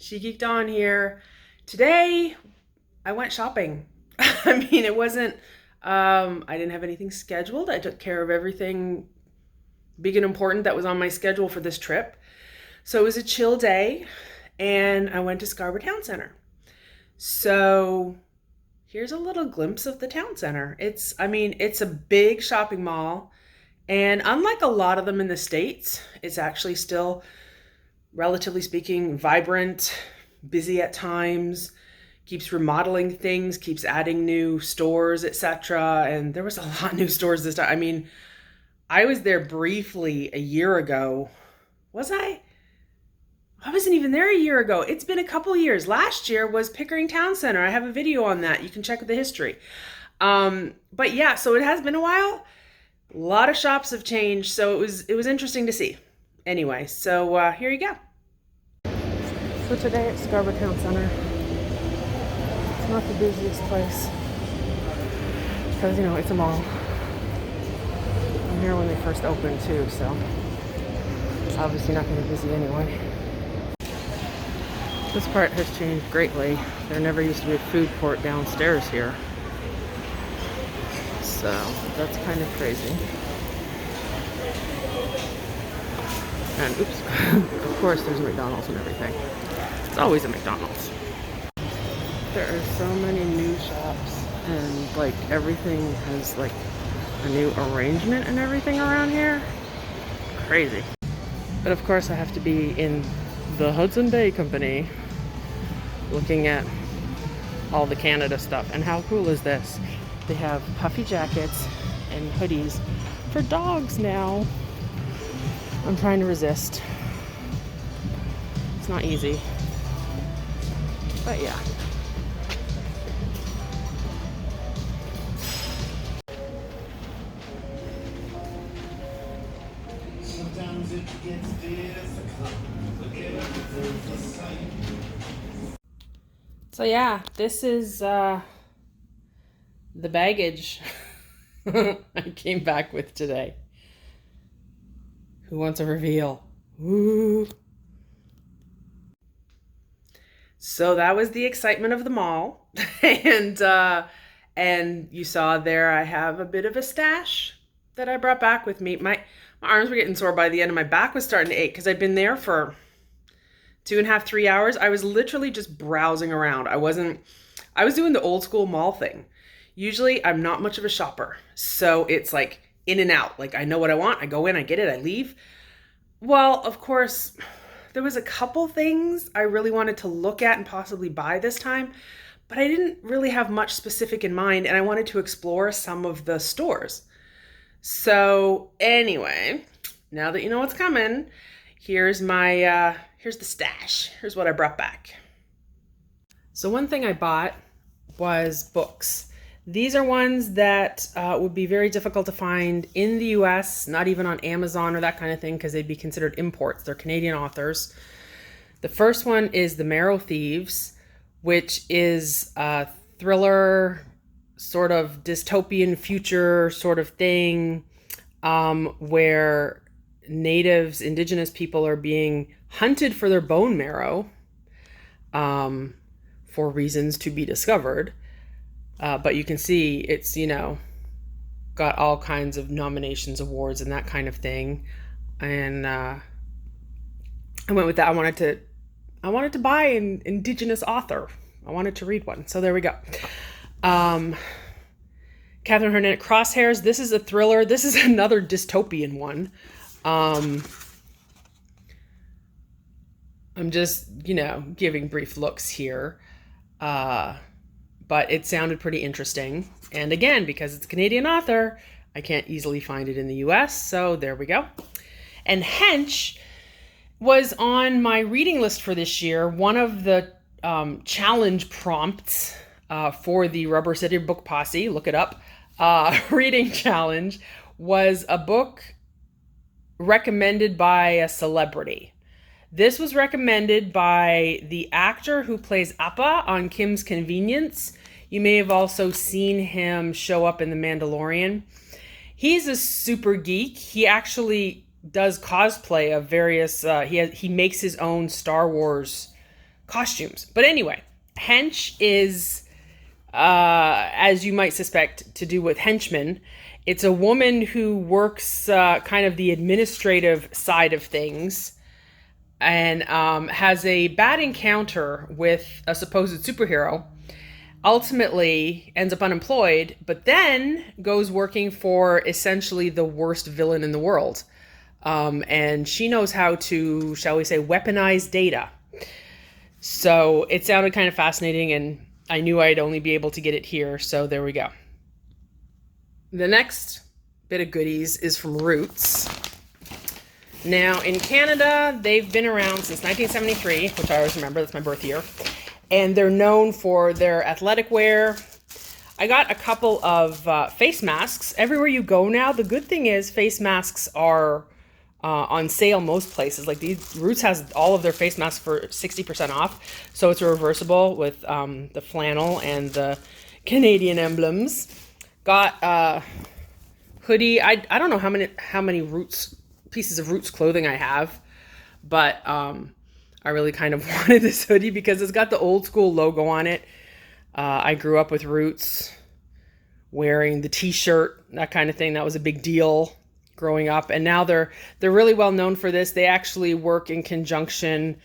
She Geeked On here. Today, I went shopping. I mean, it wasn't, I didn't have anything scheduled. I took care of everything big and important that was on my schedule for this trip. So it was a chill day, and I went to Scarborough Town Centre. So here's a little glimpse of the town center. It's a big shopping mall, and unlike a lot of them in the States, it's actually still, relatively speaking, vibrant, busy at times, keeps remodeling things, keeps adding new stores, etc. And there was a lot of new stores this time. I mean, I was there briefly a year ago. Was I? I wasn't even there a year ago. It's been a couple years. Last year was Pickering Town Centre. I have a video on that. You can check the history. But yeah, so it has been a while. A lot of shops have changed, so it was interesting to see. Anyway, so here you go. So today at Scarborough Town Centre, it's not the busiest place because, you know, it's a mall. I'm here when they first opened too, so it's obviously not going to be busy anyway. This part has changed greatly. There never used to be a food court downstairs here. So that's kind of crazy. And oops, of course there's a McDonald's and everything. It's always a McDonald's. There are so many new shops, and like everything has like a new arrangement and everything around here. Crazy. But of course I have to be in the Hudson Bay Company looking at all the Canada stuff. And how cool is this? They have puffy jackets and hoodies for dogs now. I'm trying to resist. It's not easy, but yeah. Sometimes it gets difficult. So yeah, this is the baggage I came back with today. Who wants a reveal? Woo! So that was the excitement of the mall. And you saw there I have a bit of a stash that I brought back with me. My arms were getting sore by the end, and my back was starting to ache because I'd been there for 2.5, 3 hours. I was literally just browsing around. I was doing the old school mall thing. Usually I'm not much of a shopper, so it's like in and out. Like I know what I want, I go in, I get it, I leave. Well, of course, there was a couple things I really wanted to look at and possibly buy this time, but I didn't really have much specific in mind, and I wanted to explore some of the stores. So anyway, now that you know what's coming, here's my, here's the stash. Here's what I brought back. So one thing I bought was books. These are ones that would be very difficult to find in the US, not even on Amazon or that kind of thing, because they'd be considered imports. They're Canadian authors. The first one is The Marrow Thieves, which is a thriller, sort of dystopian future sort of thing, where natives, indigenous people are being hunted for their bone marrow for reasons to be discovered. But you can see it's, you know, got all kinds of nominations, awards, and that kind of thing. And I went with that. I wanted to buy an indigenous author. I wanted to read one. So there we go. Catherine Hernandez, Crosshairs. This is a thriller. This is another dystopian one. I'm just, you know, giving brief looks here. But it sounded pretty interesting. And again, because it's a Canadian author, I can't easily find it in the US. So there we go. And Hench was on my reading list for this year. One of the challenge prompts for the Rubber City Book Posse, look it up, reading challenge, was a book recommended by a celebrity. This was recommended by the actor who plays Appa on Kim's Convenience. You may have also seen him show up in The Mandalorian. He's a super geek. He actually does cosplay of various, he makes his own Star Wars costumes. But anyway, hench is, as you might suspect, to do with henchmen. It's a woman who works kind of the administrative side of things and has a bad encounter with a supposed superhero, ultimately ends up unemployed, but then goes working for essentially the worst villain in the world. And she knows how to, shall we say, weaponize data. So it sounded kind of fascinating, and I knew I'd only be able to get it here, so there we go. The next bit of goodies is from Roots. Now, in Canada, they've been around since 1973, which I always remember, that's my birth year. And they're known for their athletic wear. I got a couple of face masks. Everywhere you go now, the good thing is face masks are on sale most places. Like Roots has all of their face masks for 60% off. So it's reversible with the flannel and the Canadian emblems. Got a hoodie. I don't know how many Roots pieces of Roots clothing I have, but I really kind of wanted this hoodie because it's got the old school logo on it. I grew up with Roots, wearing the t-shirt, that kind of thing. That was a big deal growing up, and now they're really well known for this. They actually work in conjunction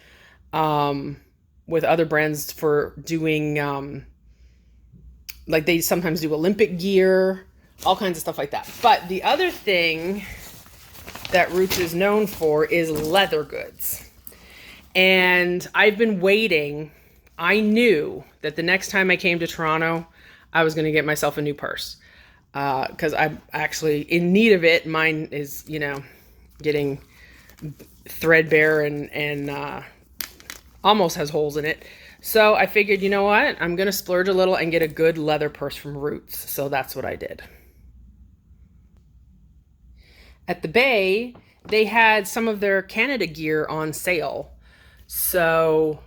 with other brands for doing like they sometimes do Olympic gear, all kinds of stuff like that. But the other thing that Roots is known for is leather goods. And I've been waiting. I knew that the next time I came to Toronto, I was going to get myself a new purse. Because I'm actually in need of it. Mine is, getting threadbare and almost has holes in it. So I figured, you know what? I'm going to splurge a little and get a good leather purse from Roots. So that's what I did. At the Bay, they had some of their Canada gear on sale. So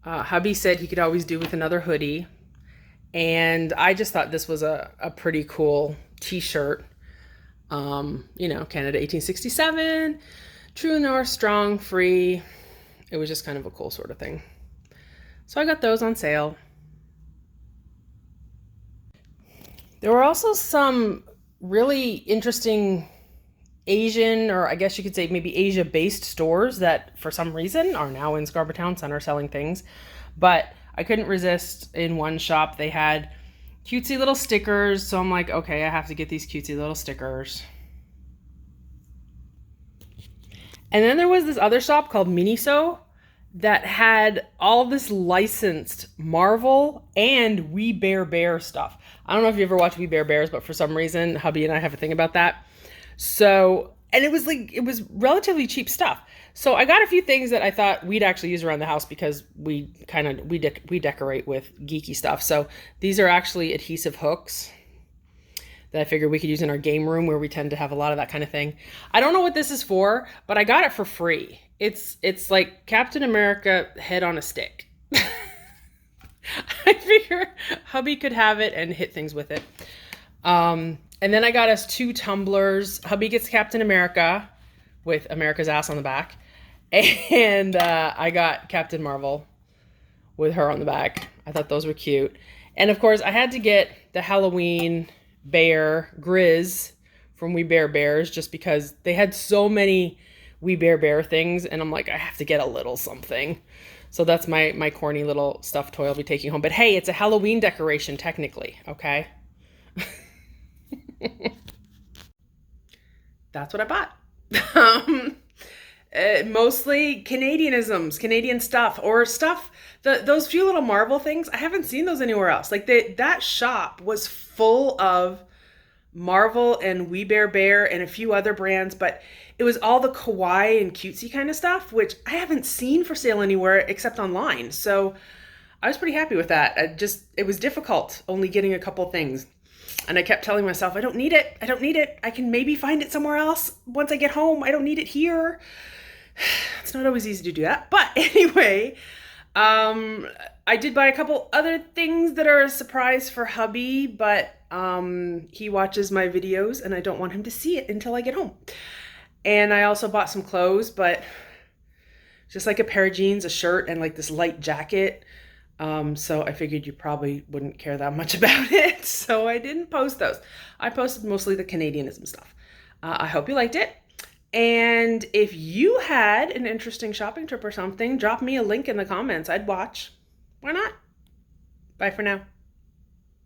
hubby said he could always do with another hoodie. And I just thought this was a pretty cool t-shirt. Canada 1867, true north, strong, free. It was just kind of a cool sort of thing. So I got those on sale. There were also some really interesting Asian, or I guess you could say maybe Asia-based stores that for some reason are now in Scarborough Town Centre selling things. But I couldn't resist. In one shop they had cutesy little stickers, so I'm like, okay, I have to get these cutesy little stickers. And then there was this other shop called Miniso that had all this licensed Marvel and We Bare Bear stuff. I don't know if you ever watched We Bare Bears, but for some reason hubby and I have a thing about that. So, and it was relatively cheap stuff. So I got a few things that I thought we'd actually use around the house because we decorate with geeky stuff. So these are actually adhesive hooks that I figured we could use in our game room where we tend to have a lot of that kind of thing. I don't know what this is for, but I got it for free. It's like Captain America head on a stick. I figure hubby could have it and hit things with it. And then I got us 2 tumblers. Hubby gets Captain America with America's ass on the back. And I got Captain Marvel with her on the back. I thought those were cute. And of course, I had to get the Halloween bear Grizz from We Bare Bears just because they had so many We Bare Bear things. And I'm like, I have to get a little something. So that's my corny little stuffed toy I'll be taking home. But hey, it's a Halloween decoration technically, okay? That's what I bought. Mostly Canadianisms, Canadian stuff, or stuff, those few little Marvel things. I haven't seen those anywhere else. Like that shop was full of Marvel and We Bare Bear and a few other brands, but it was all the kawaii and cutesy kind of stuff, which I haven't seen for sale anywhere except online. So I was pretty happy with that. It was difficult only getting a couple things. And I kept telling myself, I don't need it. I don't need it. I can maybe find it somewhere else once I get home. I don't need it here. It's not always easy to do that. But anyway, I did buy a couple other things that are a surprise for hubby, but he watches my videos and I don't want him to see it until I get home. And I also bought some clothes, but just like a pair of jeans, a shirt, and like this light jacket. So I figured you probably wouldn't care that much about it. So I didn't post those. I posted mostly the Canadianism stuff. I hope you liked it. And if you had an interesting shopping trip or something, drop me a link in the comments. I'd watch. Why not? Bye for now.